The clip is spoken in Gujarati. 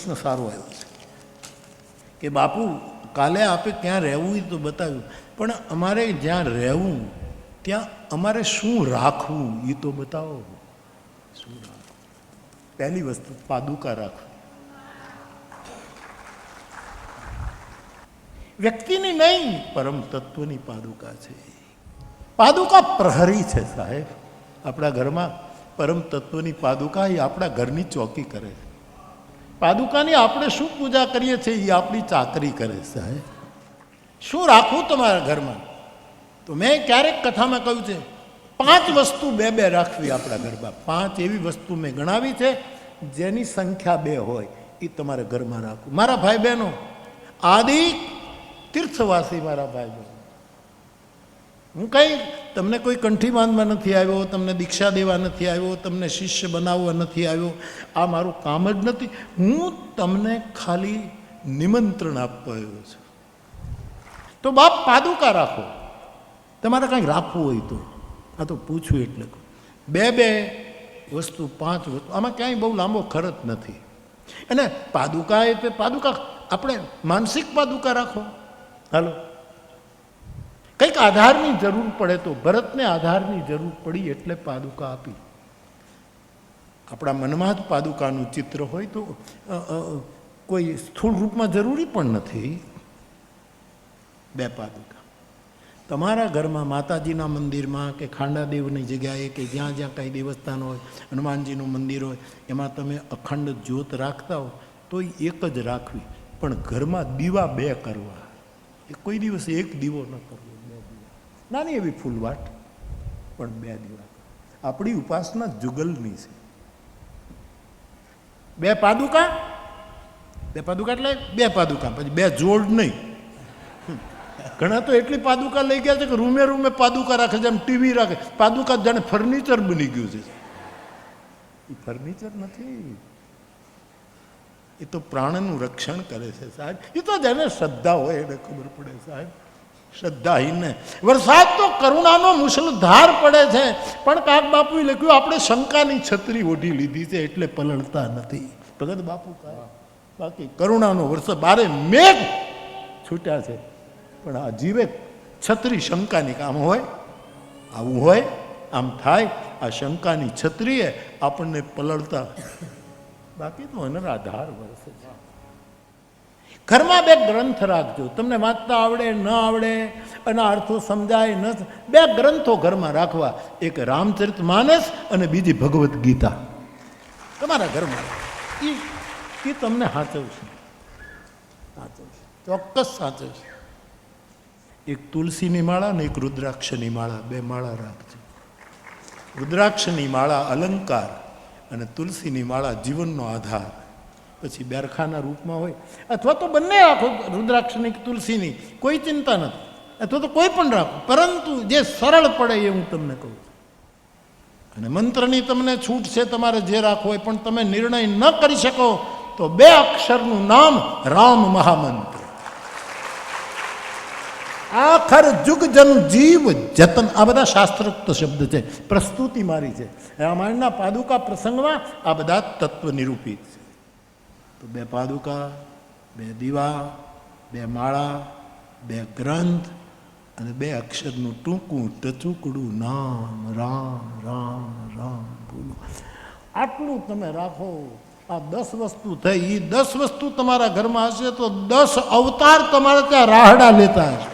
પ્રશ્ન સારો આવ્યો છે કે બાપુ કાલે આપે ક્યાં રહેવું તો બતાવ્યું, પણ અમારે જ્યાં રહેવું ત્યાં અમારે શું રાખવું એ તો બતાવો. શું રાખવું? પહેલી વસ્તુ પાદુકા રાખવું. વ્યક્તિની નહીં, પરમ તત્વની પાદુકા છે. પાદુકા પ્રહરી છે સાહેબ. આપણા ઘરમાં પરમ તત્વની પાદુકા એ આપણા ઘરની ચોકી કરે છે. પાદુકાની આપણે શું પૂજા કરીએ છીએ એ આપણી ચાકરી કરે સાહેબ. શું રાખવું તમારા ઘરમાં? તો મેં ક્યારેક કથામાં કહ્યું છે 5 વસ્તુ બે રાખવી આપણા ઘરમાં. 5 એવી વસ્તુ મેં ગણાવી છે જેની સંખ્યા 2 હોય એ તમારે ઘરમાં રાખવું. મારા ભાઈ બહેનો, આદિ તીર્થવાસી મારા ભાઈ બહેનો, હું કંઈ તમને કોઈ કંઠી બાંધવા નથી આવ્યો, તમને દીક્ષા દેવા નથી આવ્યો, તમને શિષ્ય બનાવવા નથી આવ્યો. આ મારું કામ જ નથી. હું તમને ખાલી નિમંત્રણ આપવા આવ્યો છું. તો બાપ પાદુકા રાખો. તમારે કંઈક રાખવું હોય તો. આ તો પૂછ્યું એટલે 2 વસ્તુ 5 વસ્તુ, આમાં ક્યાંય બહુ લાંબો ખર્ચ નથી. અને પાદુકા એ પાદુકા આપણે માનસિક પાદુકા રાખો. હાલો, કંઈક આધારની જરૂર પડે તો ભરતને આધારની જરૂર પડી એટલે પાદુકા આપી. આપણા મનમાં જ પાદુકાનું ચિત્ર હોય તો કોઈ સ્થૂળ રૂપમાં જરૂરી પણ નથી. 2 પાદુકા તમારા ઘરમાં માતાજીના મંદિરમાં કે ખાંડાદેવની જગ્યાએ કે જ્યાં જ્યાં કંઈ દેવસ્થાન હોય, હનુમાનજીનું મંદિર હોય, એમાં તમે અખંડ જ્યોત રાખતા હો તો એક જ રાખવી, પણ ઘરમાં દીવા 2 કરવા. એ કોઈ દિવસ એક દીવો ન કરવો, 2 દીવા. નાની એવી ફૂલવાટ, પણ 2 દીવા. આપણી ઉપાસના જુગલની છે. 2 પાદુકા, 2 પાદુકા એટલે 2 પાદુકા, પછી 2 જોડ નહીં. ઘણા તો એટલી પાદુકા લઈ ગયા છે કે રૂમે પાદુકા રાખે, જેમ ટીવી રાખે. પાદુકા જાણે ફર્નિચર બની ગયું છે. એ ફર્નિચર નથી, એ તો પ્રાણનું રક્ષણ કરે છે સાહેબ. એ તો જેને શ્રદ્ધા હોય એને ખબર પડે સાહેબ. શ્રદ્ધાહીનને વરસાદ તો કરુણાનો મુસળધાર પડે છે, પણ કાક બાપુએ લખ્યું આપણે શંકાની છત્રી ઓઢી લીધી છે એટલે પલળતા નથી. ભગત બાપુ કહે બાકી કરુણાનો વરસાદ 12 મેઘ છૂટ્યા છે, પણ આ જીવે છત્રી શંકાની કામ હોય, આવું હોય, આમ થાય. આ શંકાની છત્રીએ આપણને પલળતા, બાકી તો અનરાધાર વરસે છે. ઘરમાં 2 ગ્રંથ રાખજો. તમને વાંચતા આવડે ન આવડે, એના અર્થો સમજાય ન, 2 ગ્રંથો ઘરમાં રાખવા. એક રામચરિતમાનસ અને બીજી ભગવદ્ ગીતા તમારા ઘરમાં. એ તમને સાચવશે, ચોક્કસ સાચવશે. એક તુલસીની માળા ને એક રુદ્રાક્ષની માળા, 2 માળા રાખજો. રુદ્રાક્ષની માળા અલંકાર અને તુલસીની માળા જીવનનો આધાર. પછી બેરખાના રૂપમાં હોય, અથવા તો બંને રાખો, રુદ્રાક્ષની તુલસીની, કોઈ ચિંતા નથી. અથવા તો કોઈ પણ રાખો, પરંતુ જે સરળ પડે એ હું તમને કહું. અને મંત્રની તમને છૂટ છે, તમારે જે રાખવો હોય, પણ તમે નિર્ણય ન કરી શકો તો 2 અક્ષરનું નામ રામ મહામંત્ર. આખર જુગ જન જીવ જતન, આ બધા શાસ્ત્રોક્ત શબ્દ છે, પ્રસ્તુતિ મારી છે. રામાયણના પાદુકા પ્રસંગમાં આ બધા તત્વ નિરૂપિત છે. તો 2 પાદુકા, 2 દીવા, 2 માળા, 2 ગ્રંથ અને 2 અક્ષરનું ટૂંકું ટચુકડું નામ રામ રામ રામ બોલો. આટલું તમે રાખો. આ 10 વસ્તુ થઈ. એ 10 વસ્તુ તમારા ઘરમાં હશે તો 10 અવતાર તમારે ત્યાં રાહડા લેતા હશે.